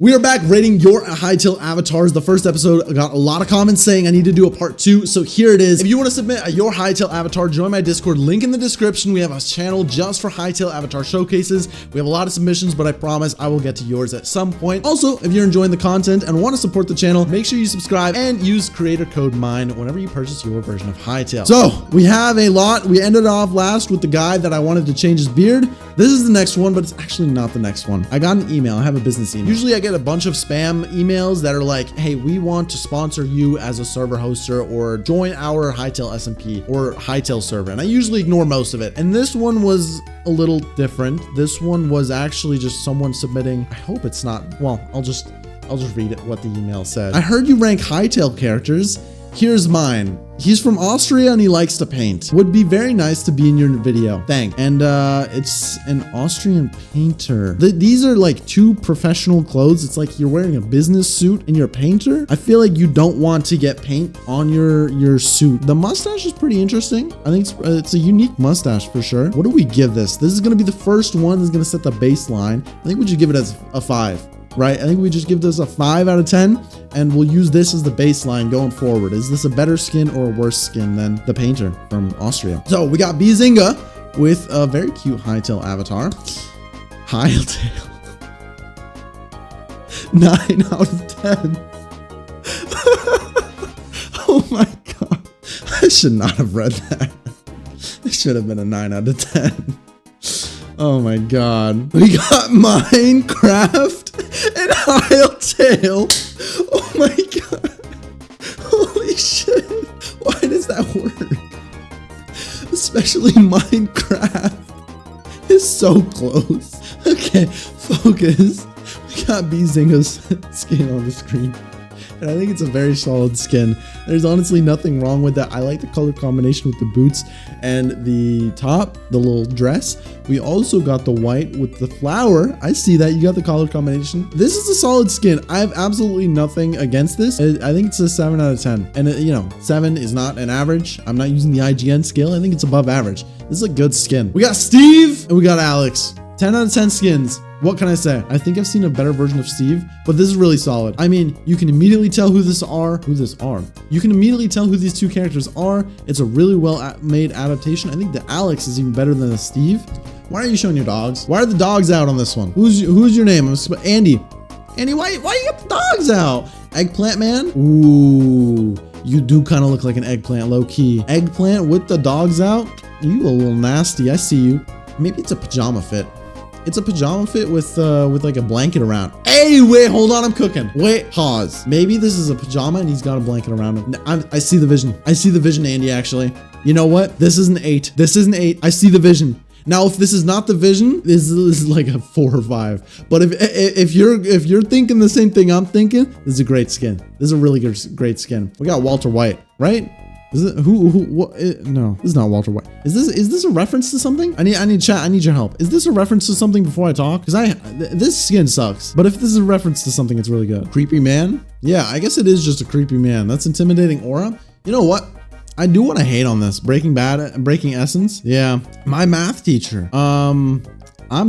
We are back rating your Hytale avatars. The first episode got a lot of comments saying I need to do a part 2, so here it is. If you want to submit your Hytale avatar, join my Discord, link in the description. We have a channel just for Hytale avatar showcases. We have a lot of submissions, but I promise I will get to yours at some point. Also, if you're enjoying the content and want to support the channel, make sure you subscribe and use creator code Myne whenever you purchase your version of Hytale. So we have a lot. We ended off last with the guy that I wanted to change his beard. This is the next one, but it's actually not the next one. I got an email. I have a business email. Usually I get a bunch of spam emails that are like, hey, we want to sponsor you as a server hoster or join our Hytale SMP or Hytale server. And I usually ignore most of it. And this one was a little different. This one was actually just someone submitting. I hope it's not. Well, I'll just read it what the email said. I heard you rank Hytale characters. Here's mine. He's from Austria and he likes to paint. Would be very nice to be in your video. Thanks. And it's an Austrian painter. These are like two professional clothes. It's like you're wearing a business suit and you're a painter. I feel like you don't want to get paint on your suit. The mustache is pretty interesting. I think it's a unique mustache for sure. What do we give this? This is going to be the first one that's going to set the baseline. I think we should give it as a 5. Right? I think we just give this a 5 out of 10 and we'll use this as the baseline going forward. Is this a better skin or a worse skin than the painter from Austria? So we got Bzinga with a very cute Hytale avatar. Hytale. 9 out of 10. Oh my God. I should not have read that. It should have been a 9 out of 10. Oh my God. We got Minecraft and Hytale. Oh my God. Holy shit. Why does that work? Especially Minecraft is so close. Okay, focus. We got Bzinga's skin on the screen. And I think it's a very solid skin. There's honestly nothing wrong with that. I like the color combination with the boots and the top, the little dress. We also got the white with the flower. I see that. You got the color combination. This is a solid skin. I have absolutely nothing against this. I think it's a 7 out of 10. And you know, 7 is not an average. I'm not using the IGN scale. I think it's above average. This is a good skin. We got Steve and we got Alex. 10 out of 10 skins. What can I say? I think I've seen a better version of Steve, but this is really solid. I mean, you can immediately tell who this are. You can immediately tell who these two characters are. It's a really well made adaptation. I think the Alex is even better than the Steve. Why are you showing your dogs? Why are the dogs out on this one? Who's your name? Andy. Andy, why you got the dogs out? Eggplant man? Ooh, you do kind of look like an eggplant, low key. Eggplant with the dogs out? You a little nasty. I see you. Maybe it's a pajama fit. It's a pajama fit with like a blanket around. Hey, wait, hold on, I'm cooking. Wait, pause. Maybe this is a pajama and he's got a blanket around him. I see the vision. I see the vision, Andy, actually. You know what? This is an 8. This is an 8. I see the vision. Now, if this is not the vision, this is like a 4 or 5. But if you're thinking the same thing I'm thinking, this is a great skin. This is a really great skin. We got Walter White, right? Is it no, this is not Walter White. Is this a reference to something? I need chat. I need your help. Is this a reference to something before I talk? Because this skin sucks. But if this is a reference to something, it's really good. Creepy man? Yeah, I guess it is just a creepy man. That's intimidating aura. You know what? I do want to hate on this. Breaking Essence. Yeah, my math teacher. I'm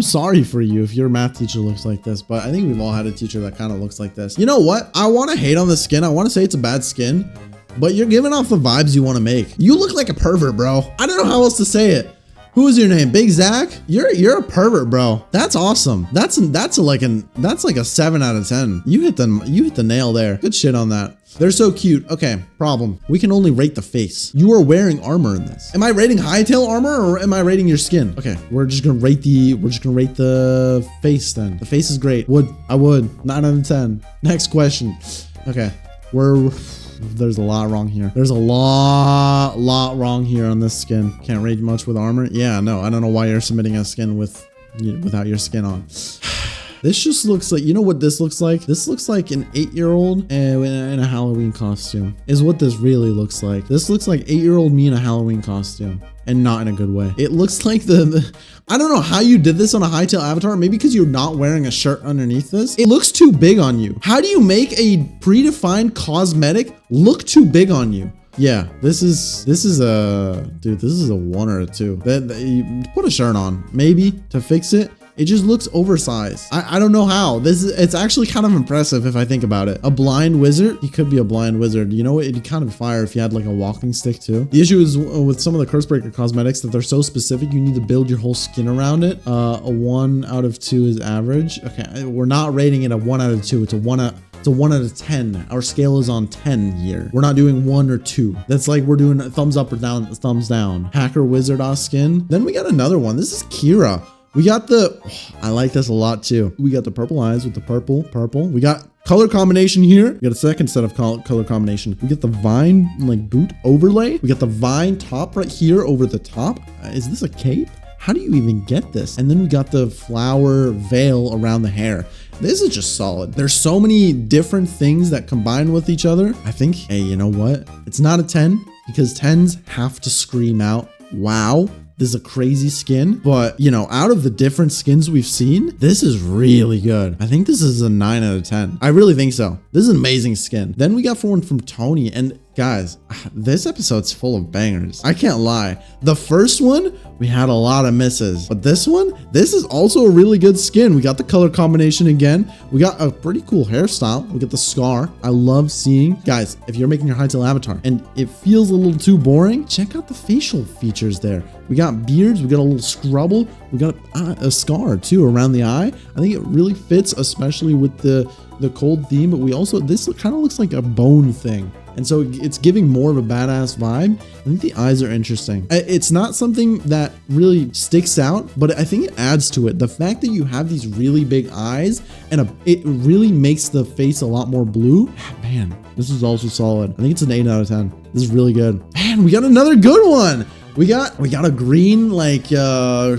sorry for you if your math teacher looks like this, but I think we've all had a teacher that kind of looks like this. You know what? I want to hate on the skin. I want to say it's a bad skin. But you're giving off the vibes you want to make. You look like a pervert, bro. I don't know how else to say it. Who is your name? Big Zach? You're a pervert, bro. That's awesome. That's like a 7 out of 10. You hit the nail there. Good shit on that. They're so cute. Okay, problem. We can only rate the face. You are wearing armor in this. Am I rating Hytale armor or am I rating your skin? Okay, we're just gonna rate the face then. The face is great. I would. 9 out of 10. Next question. Okay, there's a lot wrong here. There's a lot wrong here on this skin. Can't rate much with armor. Yeah, no, I don't know why you're submitting a skin without your skin on. This just looks like, you know what this looks like? This looks like an 8-year-old in a Halloween costume is what this really looks like. This looks like 8-year-old me in a Halloween costume and not in a good way. It looks like I don't know how you did this on a Hytale avatar. Maybe because you're not wearing a shirt underneath this. It looks too big on you. How do you make a predefined cosmetic look too big on you? Yeah, this is a 1 or a 2. You put a shirt on maybe to fix it. It just looks oversized. I don't know how. It's actually kind of impressive if I think about it. A blind wizard, he could be a blind wizard. You know what? It'd kind of fire if you had like a walking stick too. The issue is with some of the Cursebreaker cosmetics that they're so specific, you need to build your whole skin around it. A 1 out of 2 is average. Okay, we're not rating it a 1 out of 2. It's a 1 out of 10. Our scale is on 10 here. We're not doing 1 or 2. That's like we're doing a thumbs up or down, thumbs down. Hacker Wizard skin. Then we got another one. This is Kira. We got I like this a lot too. We got the purple eyes with the purple. We got color combination here. We got a second set of color combination. We get the vine like boot overlay. We got the vine top right here over the top. Is this a cape? How do you even get this? And then we got the flower veil around the hair. This is just solid. There's so many different things that combine with each other. I think, hey, you know what? It's not a 10 because 10s have to scream out, wow. This is a crazy skin, but you know, out of the different skins we've seen, this is really good. I think this is a 9 out of 10. I really think so. This is an amazing skin. Then we got one from Tony, and guys, this episode's full of bangers. I can't lie. The first one, we had a lot of misses, but this one, this is also a really good skin. We got the color combination again. We got a pretty cool hairstyle. We got the scar. I love seeing, guys, if you're making your Hytale avatar and it feels a little too boring, check out the facial features there. We got beards. We got a little scrubble. We got a scar too around the eye. I think it really fits, especially with the cold theme, but we also, this kind of looks like a bone thing. And so it's giving more of a badass vibe. I think the eyes are interesting. It's not something that really sticks out, but I think it adds to it. The fact that you have these really big eyes and it really makes the face a lot more blue. Man, this is also solid. I think it's an 8 out of 10. This is really good. Man, we got another good one. We got a green like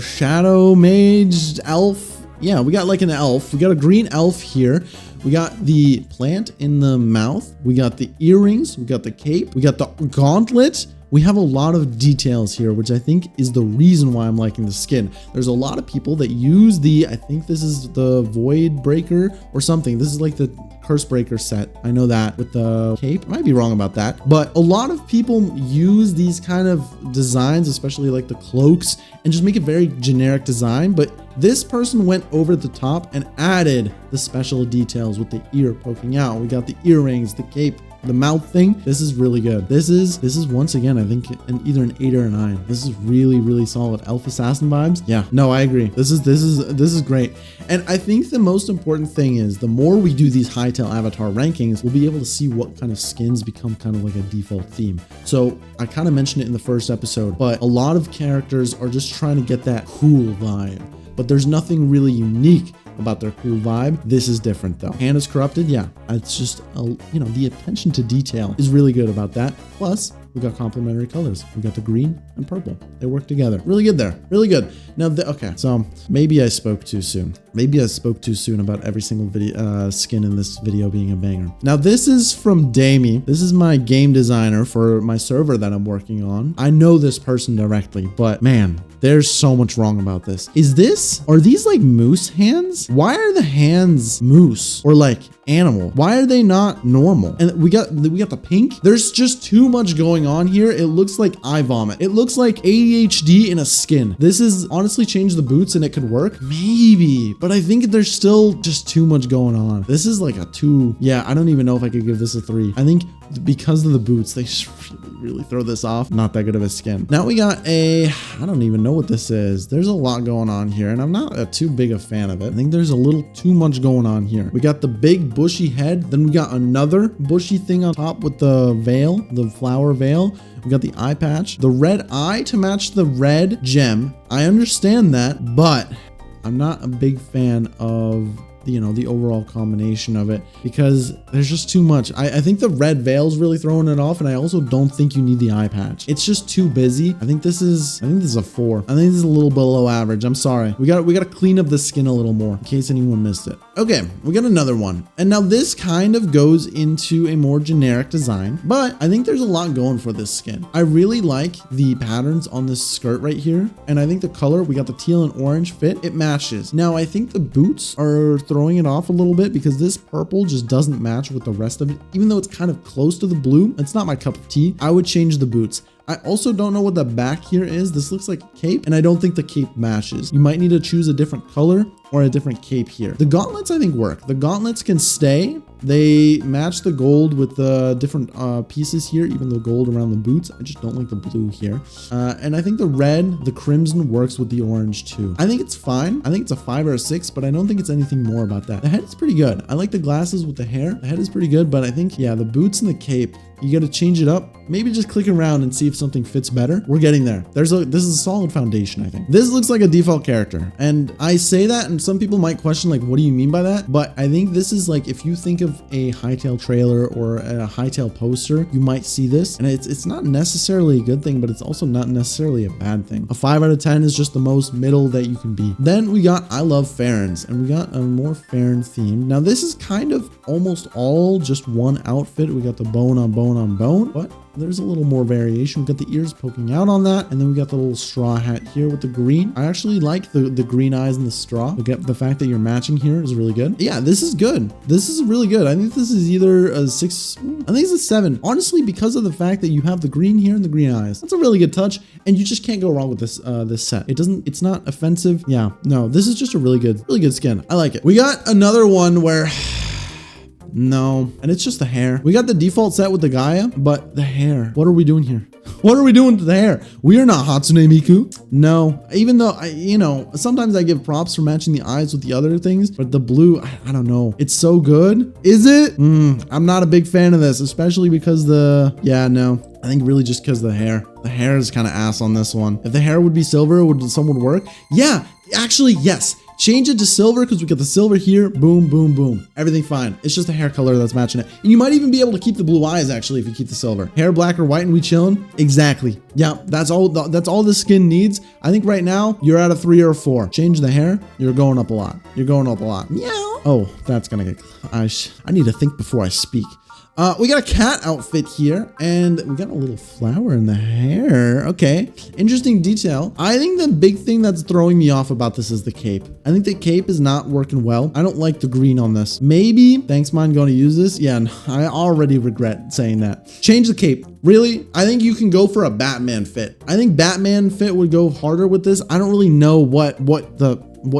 shadow mage elf. Yeah, we got like an elf. We got a green elf here. We got the plant in the mouth. We got the earrings. We got the cape. We got the gauntlet. We have a lot of details here, which I think is the reason why I'm liking the skin. There's a lot of people that use I think this is the Void Breaker or something. This is like the Curse Breaker set. I know that with the cape. I might be wrong about that. But a lot of people use these kind of designs, especially like the cloaks, and just make a very generic design. But this person went over the top and added the special details with the ear poking out. We got the earrings, the cape, the mouth thing. This is really good. This is once again, I think either an 8 or a 9. This is really, really solid. Elf Assassin vibes. Yeah, no, I agree. This is great. And I think the most important thing is the more we do these Hytale avatar rankings, we'll be able to see what kind of skins become kind of like a default theme. So I kind of mentioned it in the first episode, but a lot of characters are just trying to get that cool vibe, but there's nothing really unique about their cool vibe. This is different though. Hand is corrupted. Yeah, it's just, you know, the attention to detail is really good about that. Plus, we got complementary colors. We got the green and purple. They work together. Really good there. Really good. Now, okay, so maybe I spoke too soon. Maybe I spoke too soon about every single video skin in this video being a banger. Now, this is from Damie. This is my game designer for my server that I'm working on. I know this person directly, but man, there's so much wrong about this. Are these like moose hands? Why are the hands moose or like animal? Why are they not normal? And we got the pink. There's just too much going on here. It looks like eye vomit. It looks like ADHD in a skin. This is honestly change the boots and it could work. Maybe, but I think there's still just too much going on. This is like a 2. Yeah, I don't even know if I could give this a 3. I think because of the boots, they really throw this off. Not that good of a skin. Now we got I don't even know what this is. There's a lot going on here and I'm not too big a fan of it. I think there's a little too much going on here. We got the big bushy head. Then we got another bushy thing on top with the veil, the flower veil. We got the eye patch, the red eye to match the red gem. I understand that, but I'm not a big fan of the overall combination of it because there's just too much. I think the red veil's really throwing it off, and I also don't think you need the eye patch. It's just too busy. I think this is a 4. I think this is a little below average. I'm sorry. We got to clean up the skin a little more in case anyone missed it. Okay, we got another one. And now this kind of goes into a more generic design, but I think there's a lot going for this skin. I really like the patterns on this skirt right here. And I think the color, we got the teal and orange fit. It matches. Now I think the boots are throwing it off a little bit because this purple just doesn't match with the rest of it. Even though it's kind of close to the blue, it's not my cup of tea. I would change the boots. I also don't know what the back here is. This looks like a cape, and I don't think the cape matches. You might need to choose a different color or a different cape here. The gauntlets I think work. The gauntlets can stay. They match the gold with the different pieces here, even the gold around the boots. I just don't like the blue here. And I think the red, the crimson works with the orange too. I think it's fine. I think it's a 5 or a 6, but I don't think it's anything more about that. The head is pretty good. I like the glasses with the hair. The head is pretty good, but I think, yeah, the boots and the cape, you got to change it up. Maybe just click around and see if something fits better. We're getting there. This is a solid foundation, I think. This looks like a default character. And I say that, and some people might question, like, what do you mean by that? But I think this is like, if you think of a Hytale trailer or a Hytale poster, you might see this. And it's not necessarily a good thing, but it's also not necessarily a bad thing. A 5 out of 10 is just the most middle that you can be. Then we got I Love Farron's, and we got a more Farron theme. Now this is kind of almost all just one outfit. We got the bone on bone on bone, but there's a little more variation. We got the ears poking out on that, and then we got the little straw hat here with the green. I actually like the green eyes and the straw. We get the fact that you're matching here is really good. Yeah, this is good. This is really good. I think this is either a 6, I think it's a 7. Honestly, because of the fact that you have the green here and the green eyes. That's a really good touch, and you just can't go wrong with this this set. It's not offensive. Yeah, no, this is just a really good skin. I like it. We got another one where no, and it's just the hair. We got the default set with the Gaia, but the hair. What are we doing here? What are we doing to the hair? We are not Hatsune Miku. No, even though sometimes I give props for matching the eyes with the other things, but the blue, I don't know. It's so good. Is it? I'm not a big fan of this, especially because I think really just because the hair. The hair is kind of ass on this one. If the hair would be silver, would some work? Yeah, actually, yes. Change it to silver because we got the silver here. Boom, boom, boom. Everything fine. It's just the hair color that's matching it. And you might even be able to keep the blue eyes actually if you keep the silver. Hair black or white and we chilling? Exactly. Yeah, that's all the skin needs. I think right now you're at a 3 or a 4. Change the hair, you're going up a lot. You're going up a lot. Meow. Oh, that's gonna get... I need to think before I speak. We got a cat outfit here, and we got a little flower in the hair. Okay, interesting detail. I think the big thing that's throwing me off about this is the cape. I think the cape is not working well. I don't like the green on this. Maybe, thanks Myne, going to use this. Yeah, no, I already regret saying that. Change the cape. Really? I think you can go for a Batman fit. I think Batman fit would go harder with this. I don't really know what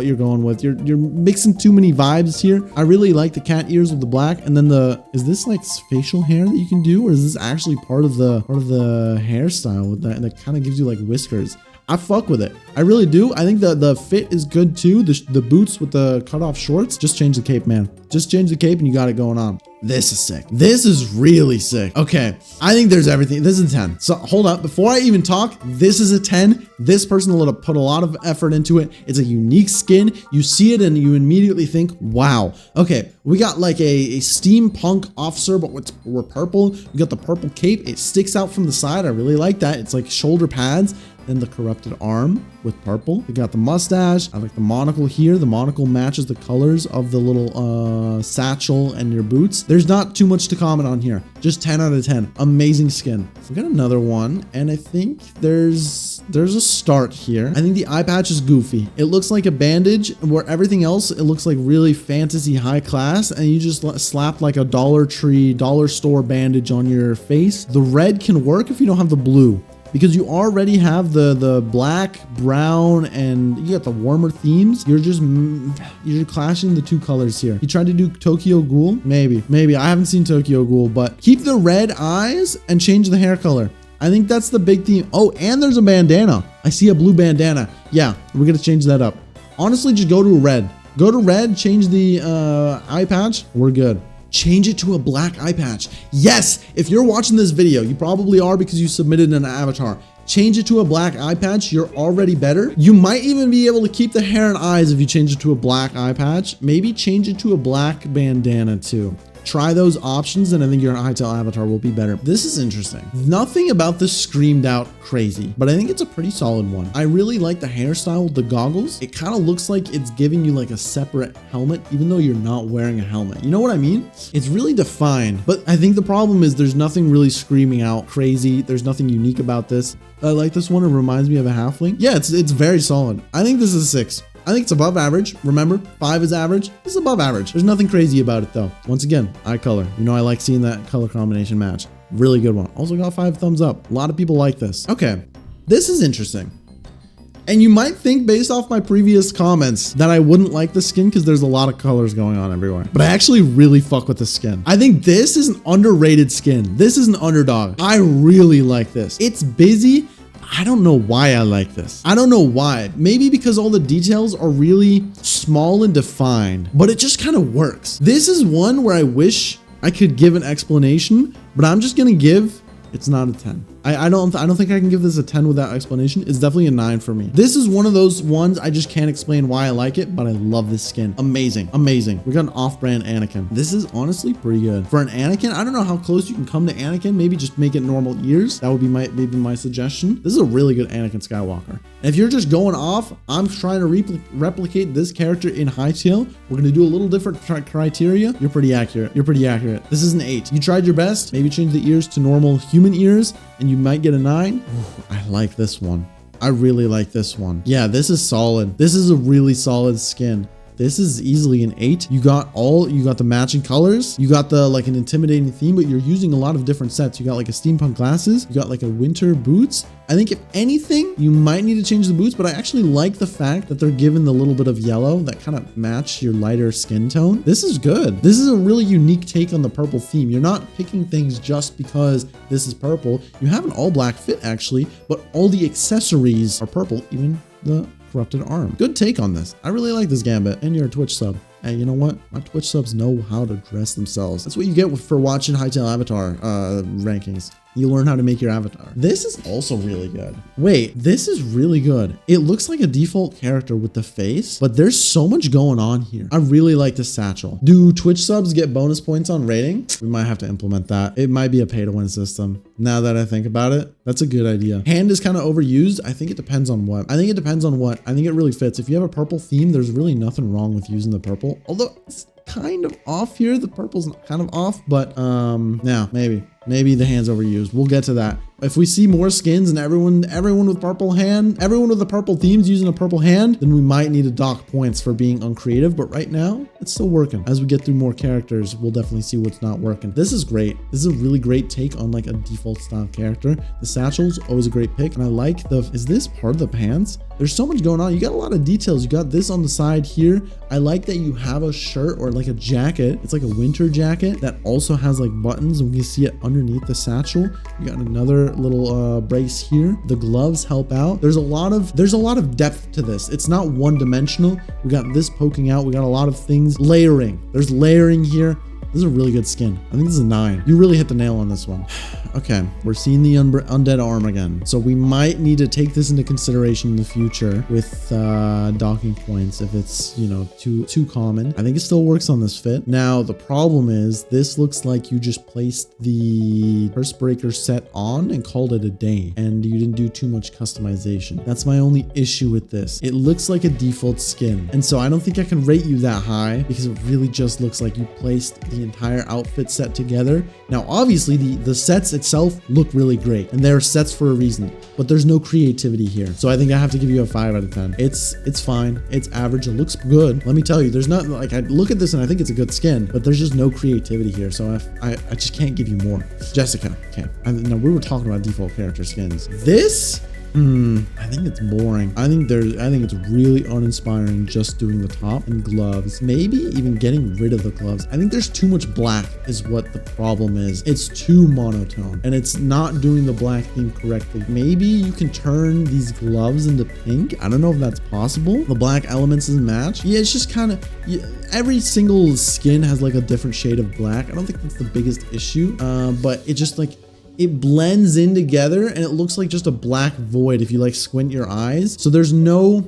you're going with. You're mixing too many vibes here. I really like the cat ears with the black, and then is this like facial hair that you can do, or is this actually part of the hairstyle with that kind of gives you like whiskers? I fuck with it. I really do. I think the fit is good too. The boots with the cut off shorts. Just change the cape, man. Just change the cape and you got it going on. This is sick. This is really sick. Okay, I think there's everything. This is a 10. So hold up, before I even talk, this is a 10. This person will put a lot of effort into it. It's a unique skin. You see it and you immediately think, wow. Okay, we got like a steampunk officer, but we're purple. We got the purple cape. It sticks out from the side. I really like that. It's like shoulder pads. Then the corrupted arm with purple. We got the mustache. I like the monocle here. The monocle matches the colors of the little satchel and your boots. There's not too much to comment on here. Just 10 out of 10. Amazing skin. We got another one, and I think there's a start here. I think the eye patch is goofy. It looks like a bandage, where everything else, it looks like really fantasy high class, and you just slap like a Dollar Tree, dollar store bandage on your face. The red can work if you don't have the blue, because you already have the black, brown, and you got the warmer themes. You're clashing the two colors here. You tried to do Tokyo Ghoul? Maybe. I haven't seen Tokyo Ghoul, but keep the red eyes and change the hair color. I think that's the big theme. Oh, and there's a bandana. I see a blue bandana. Yeah, we're gonna change that up. Honestly, just go to red. Go to red, change the eye patch. We're good. Change it to a black eye patch. Yes, if you're watching this video, you probably are because you submitted an avatar. Change it to a black eye patch. You're already better. You might even be able to keep the hair and eyes if you change it to a black eye patch. Maybe change it to a black bandana too. Try those options, and I think your Hytale avatar will be better. This is interesting. Nothing about this screamed out crazy, but I think it's a pretty solid one. I really like the hairstyle with the goggles. It kind of looks like it's giving you like a separate helmet, even though you're not wearing a helmet. You know what I mean? It's really defined, but I think the problem is there's nothing really screaming out crazy. There's nothing unique about this. I like this one. It reminds me of a halfling. Yeah, it's very solid. I think this is a 6. I think it's above average. Remember, 5 is average. This is above average. There's nothing crazy about it though. Once again, eye color. You know, I like seeing that color combination match. Really good one. Also got 5 thumbs up. A lot of people like this. Okay, this is interesting. And you might think based off my previous comments that I wouldn't like the skin because there's a lot of colors going on everywhere. But I actually really fuck with the skin. I think this is an underrated skin. This is an underdog. I really like this. It's busy. I don't know why I like this. I don't know why. Maybe because all the details are really small and defined, but it just kind of works. This is one where I wish I could give an explanation, but I'm just gonna give, it's not a 10. I don't think I can give this a 10 without explanation. It's definitely a 9 for me. This is one of those ones I just can't explain why I like it, but I love this skin. Amazing, amazing. We got an off-brand Anakin. This is honestly pretty good. For an Anakin, I don't know how close you can come to Anakin. Maybe just make it normal ears. That would be maybe my suggestion. This is a really good Anakin Skywalker. And if you're just going off, I'm trying to replicate this character in Hytale. We're gonna do a little different criteria. You're pretty accurate. You're pretty accurate. This is an 8. You tried your best. Maybe change the ears to normal human ears, and you might get a 9. Ooh, I like this one. I really like this one. Yeah, this is solid. This is a really solid skin. This is easily an 8. You got the matching colors. You got the like an intimidating theme, but you're using a lot of different sets. You got like a steampunk glasses. You got like a winter boots. I think if anything, you might need to change the boots, but I actually like the fact that they're given the little bit of yellow that kind of match your lighter skin tone. This is good. This is a really unique take on the purple theme. You're not picking things just because this is purple. You have an all black fit actually, but all the accessories are purple, even the corrupted arm. Good take on this. I really like this Gambit, and you're a Twitch sub. Hey, you know what? My Twitch subs know how to dress themselves. That's what you get for watching Hytale avatar rankings. You learn how to make your avatar. This is also really good. Wait, this is really good. It looks like a default character with the face, but there's so much going on here. I really like this satchel. Do Twitch subs get bonus points on rating? We might have to implement that. It might be a pay to win system. Now that I think about it, that's a good idea. Hand is kind of overused. I think it depends on what. I think it really fits. If you have a purple theme, there's really nothing wrong with using the purple. Although it's kind of off here. The purple's kind of off, but now maybe the hand's overused. We'll get to that. If we see more skins and everyone with purple hand, everyone with the purple themes using a purple hand, then we might need to dock points for being uncreative. But right now, it's still working. As we get through more characters, we'll definitely see what's not working. This is great. This is a really great take on like a default style character. The satchel's always a great pick. And I like is this part of the pants? There's so much going on. You got a lot of details. You got this on the side here. I like that you have a shirt or like a jacket. It's like a winter jacket that also has like buttons, and we can see it underneath the satchel. You got another little brace here. The gloves help out. There's a lot of depth to this. It's not one dimensional. We got this poking out. We got a lot of things layering. There's layering here. This is a really good skin. I think this is a 9. You really hit the nail on this one. Okay, we're seeing the undead arm again. So we might need to take this into consideration in the future with docking points if it's, you know, too common. I think it still works on this fit. Now, the problem is this looks like you just placed the Curse Breaker set on and called it a day, and you didn't do too much customization. That's my only issue with this. It looks like a default skin, and so I don't think I can rate you that high because it really just looks like you placed the entire outfit set together. Now, obviously, the sets itself look really great, and they're sets for a reason, but there's no creativity here. So I think I have to give you a 5 out of 10. It's fine. It's average. It looks good. Let me tell you, there's not like I look at this and I think it's a good skin, but there's just no creativity here. So I just can't give you more. Jessica. Okay. Now we were talking about default character skins. This. I think it's boring. I think it's really uninspiring just doing the top and gloves. Maybe even getting rid of the gloves. I think there's too much black is what the problem is. It's too monotone and it's not doing the black theme correctly. Maybe you can turn these gloves into pink. I don't know if that's possible. The black elements doesn't match. Yeah, it's just kind of, every single skin has like a different shade of black. I don't think that's the biggest issue, but it just like, it blends in together and it looks like just a black void if you like squint your eyes. So there's no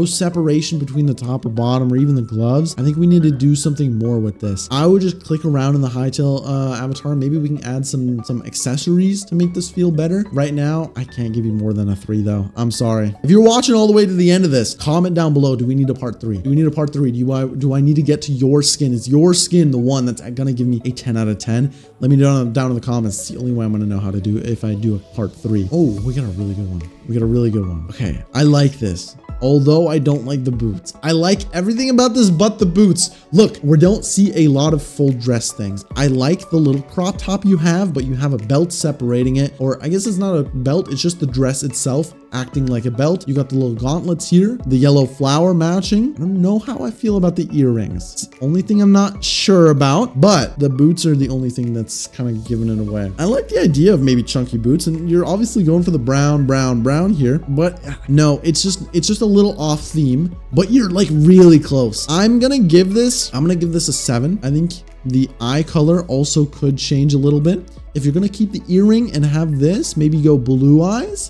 separation between the top or bottom or even the gloves. I think we need to do something more with this. I would just click around in the Hytale avatar. Maybe we can add some accessories to make this feel better. Right now, I can't give you more than a 3 though. I'm sorry. If you're watching all the way to the end of this, comment down below. Do we need a part 3? Do we need a part 3? Do I need to get to your skin? Is your skin the one that's gonna give me a 10 out of 10? Let me know down in the comments. It's the only way I'm gonna know how to do it if I do a part 3. Oh, we got a really good one. We got a really good one. Okay, I like this. although I don't like the boots. I like everything about this but the boots. Look, we don't see a lot of full dress things. I like the little crop top you have, but you have a belt separating it, or I guess it's not a belt, it's just the dress itself acting like a belt. You got the little gauntlets here, the yellow flower matching. I don't know how I feel about the earrings. It's the only thing I'm not sure about, but the boots are the only thing that's kind of giving it away. I like the idea of maybe chunky boots, and you're obviously going for the brown here, but no, it's just a little off theme, but you're like really close. I'm gonna give this a 7. I think the eye color also could change a little bit. If you're gonna keep the earring and have this, maybe go blue eyes,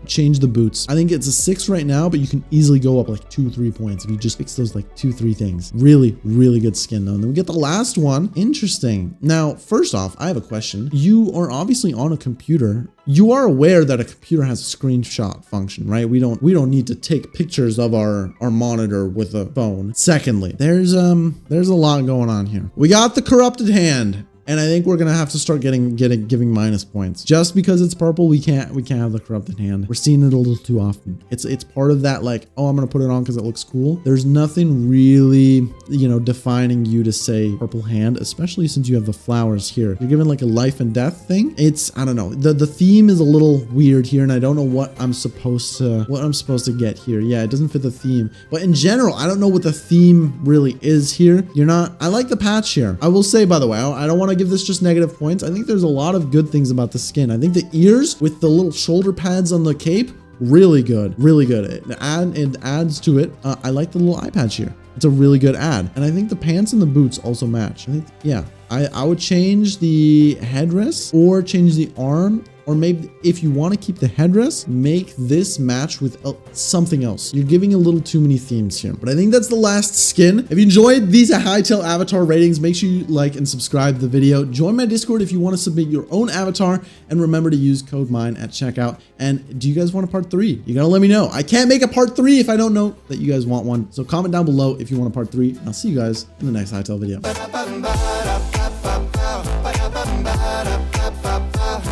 change the boots. I think it's a 6 right now, but you can easily go up like 2-3 points if you just fix those like 2-3 things. Really, really good skin though. And then we get the last one. Interesting. Now, first off, I have a question. You are obviously on a computer. You are aware that a computer has a screenshot function, right? We don't need to take pictures of our monitor with a phone. Secondly, there's a lot going on here. We got the corrupted hand. And I think we're gonna have to start giving minus points. Just because it's purple, we can't have the corrupted hand. We're seeing it a little too often. It's part of that, like, oh, I'm gonna put it on because it looks cool. There's nothing really, you know, defining you to say purple hand, especially since you have the flowers here. You're given like a life and death thing. I don't know. The theme is a little weird here, and I don't know what I'm supposed to get here. Yeah, it doesn't fit the theme. But in general, I don't know what the theme really is here. I like the patch here. I will say, by the way, I don't want to give this just negative points. I think there's a lot of good things about the skin. I think the ears with the little shoulder pads on the cape, really good, really good. It adds to it. I like the little eye patch here. It's a really good ad. And I think the pants and the boots also match. I think, yeah, I would change the headdress or change the arm. Or maybe if you want to keep the headdress, make this match with something else. You're giving a little too many themes here. But I think that's the last skin. If you enjoyed these Hytale avatar ratings, make sure you like and subscribe to the video. Join my Discord if you want to submit your own avatar. And remember to use code Myne at checkout. And do you guys want a part 3? You gotta let me know. I can't make a part 3 if I don't know that you guys want one. So comment down below if you want a part 3. And I'll see you guys in the next Hytale video.